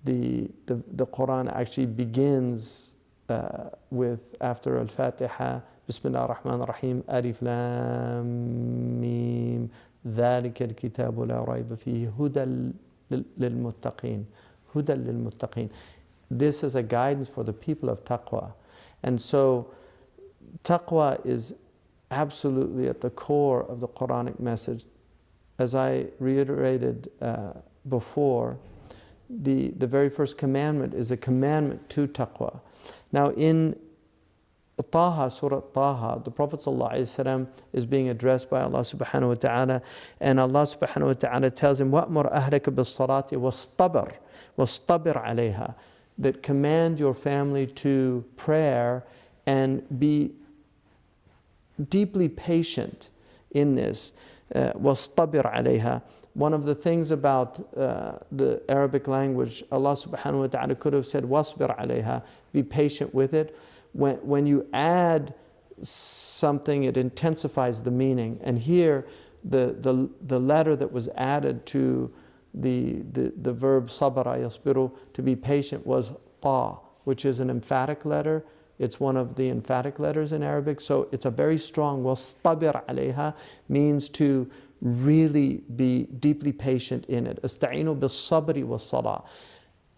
the Quran actually begins with, after Al-Fatiha, Bismillah ar-Rahman ar-Rahim, Alif Lam Mim, ذلك الكتاب لا ريب فيه هدى للمتقين. هدى للمتقين. This is a guidance for the people of taqwa. And so taqwa is absolutely at the core of the Quranic message. As I reiterated before, the very first commandment is a commandment to taqwa. Now in Taha, Surah Taha, the Prophet ﷺ is being addressed by Allah subhanahu wa ta'ala, and Allah subhanahu wa ta'ala tells him, وَأْمُرْ أَهْلَكَ بِالصَّلَاةِ وَاصْطَبِرْ عَلَيْهَا, that command your family to prayer and be deeply patient in this. وَاصْطَبِرْ عَلَيْهَا. One of the things about the Arabic language, Allah subhanahu wa ta'ala could have said, وَاصْبِرْ عَلَيْهَا, be patient with it. When you add something, it intensifies the meaning. And here, the letter that was added to the verb sabara yasbiru, to be patient, was ta, which is an emphatic letter. It's one of the emphatic letters in Arabic. So it's a very strong, wastabir alayha, means to really be deeply patient in it. Asta'inu bis sabri was salah,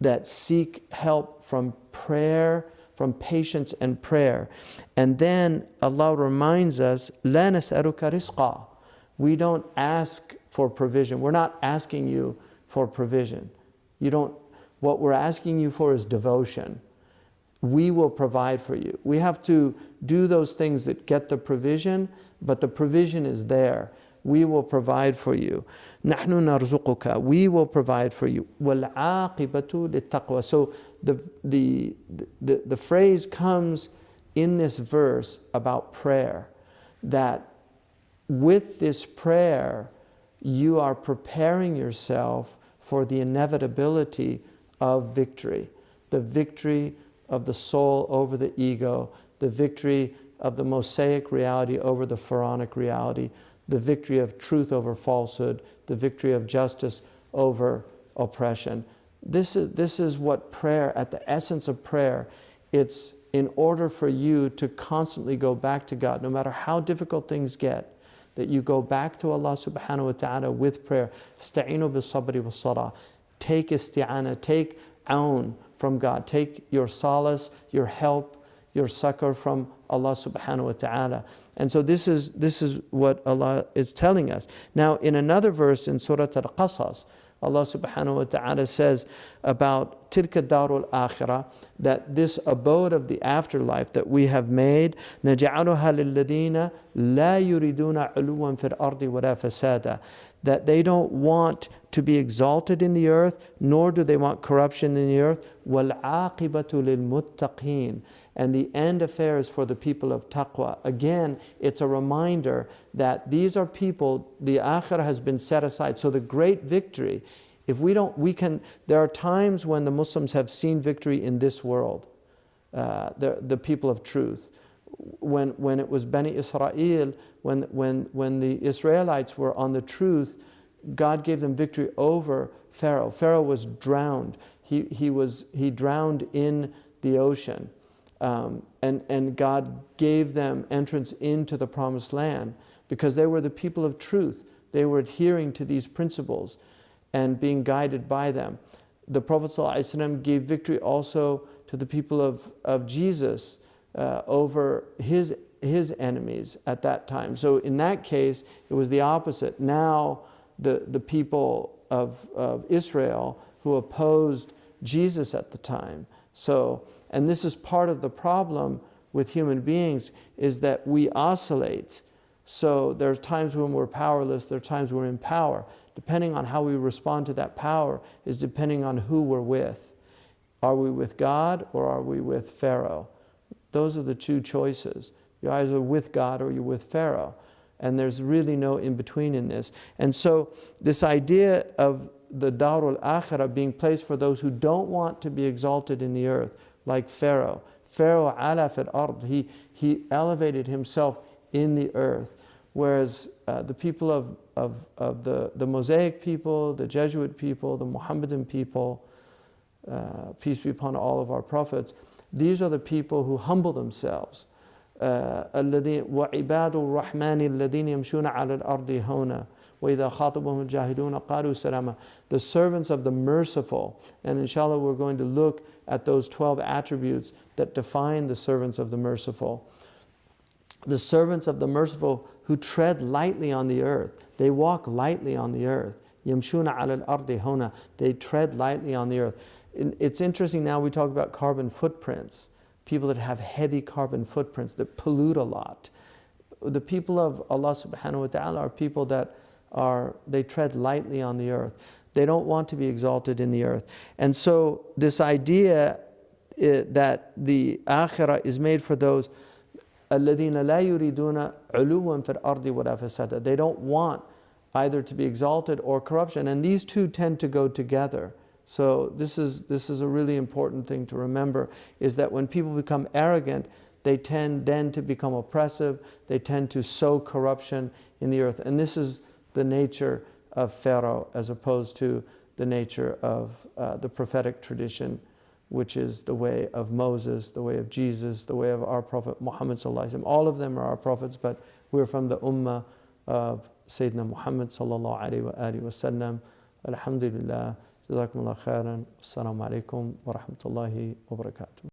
that seek help from prayer, from patience and prayer. And then Allah reminds us, La nas'aluka rizqa. We don't ask for provision. We're not asking you for provision. What we're asking you for is devotion. We will provide for you. We have to do those things that get the provision, but the provision is there. We will provide for you. نَحْنُ نَرْزُقُكَ. We will provide for you. وَالْعَاقِبَةُ لِلتَّقْوَى. So the phrase comes in this verse about prayer, that with this prayer you are preparing yourself for the inevitability of victory. The victory of the soul over the ego, the victory of the Mosaic reality over the Pharaonic reality, the victory of truth over falsehood, the victory of justice over oppression. This is what prayer, at the essence of prayer, it's in order for you to constantly go back to God, no matter how difficult things get, that you go back to Allah subhanahu wa ta'ala with prayer. Sta'inu bis sabri was salah. Take isti'ana, take aun from God. Take your solace, your help, your succor from Allah subhanahu wa ta'ala. And so this is what Allah is telling us. Now in another verse in Surah Al-Qasas, Allah subhanahu wa ta'ala says about tilka darul akhirah, that this abode of the afterlife that we have made, نَجْعَلُهَا لِلَّذِينَ لَا يُرِدُونَ عُلُوًّا فِي الْأَرْضِ وَلَا فَسَادًا, that they don't want to be exalted in the earth, nor do they want corruption in the earth. وَالْعَاقِبَةُ لِلْمُتَّقِينَ. And the end affair is for the people of taqwa. Again, it's a reminder that these are people, the akhirah has been set aside. So the great victory, there are times when the Muslims have seen victory in this world, the people of truth. When it was Bani Israel, when the Israelites were on the truth, God gave them victory over Pharaoh. Pharaoh was drowned. He drowned in the ocean. And God gave them entrance into the promised land because they were the people of truth. They were adhering to these principles and being guided by them. The Prophet ﷺ gave victory also to the people of Jesus over his enemies at that time. So in that case, it was the opposite. Now the people of Israel who opposed Jesus at the time. And this is part of the problem with human beings, is that we oscillate. So there are times when we're powerless, there are times when we're in power. Depending on how we respond to that power is depending on who we're with. Are we with God or are we with Pharaoh? Those are the two choices. You're either with God or you're with Pharaoh. And there's really no in-between in this. And so this idea of the Darul Akhirah being placed for those who don't want to be exalted in the earth, like Pharaoh. Pharaoh ala fil ard, he elevated himself in the earth. Whereas the people of the Mosaic people, the Jesuit people, the Mohammedan people, peace be upon all of our prophets, these are the people who humble themselves. وَعِبَادُ الرَّحْمَنِ الَّذِينَ يَمْشُونَ عَلَى الْأَرْضِ هَوْنًا وَإِذَا خَاطَبَهُمُ الْجَاهِلُونَ قَالُوا سَلَامًا. The servants of the merciful. And inshallah we're going to look at those 12 attributes that define the servants of the merciful. The servants of the merciful who tread lightly on the earth. They walk lightly on the earth. يَمْشُونَ عَلَى الْأَرْضِ هَوْنًا. They tread lightly on the earth. It's interesting now we talk about carbon footprints. People that have heavy carbon footprints, that pollute a lot. The people of Allah subhanahu wa ta'ala are people that they tread lightly on the earth. They don't want to be exalted in the earth. And so this idea that the akhirah is made for those الَّذِينَ لَا يُرِيدُونَ عُلُوًّا فِي الْأَرْضِ وَلَا فَسَادًا. They don't want either to be exalted or corruption. And these two tend to go together. So this is a really important thing to remember, is that when people become arrogant, they tend then to become oppressive, they tend to sow corruption in the earth. And this is the nature of Pharaoh as opposed to the nature of the prophetic tradition, which is the way of Moses, the way of Jesus, the way of our Prophet Muhammad sallallahu alaihi wasallam. All of them are our prophets, but we're from the ummah of Sayyidina Muhammad sallallahu alaihi wasallam. Alhamdulillah. جزاكم الله خيرا. السلام عليكم ورحمة الله وبركاته.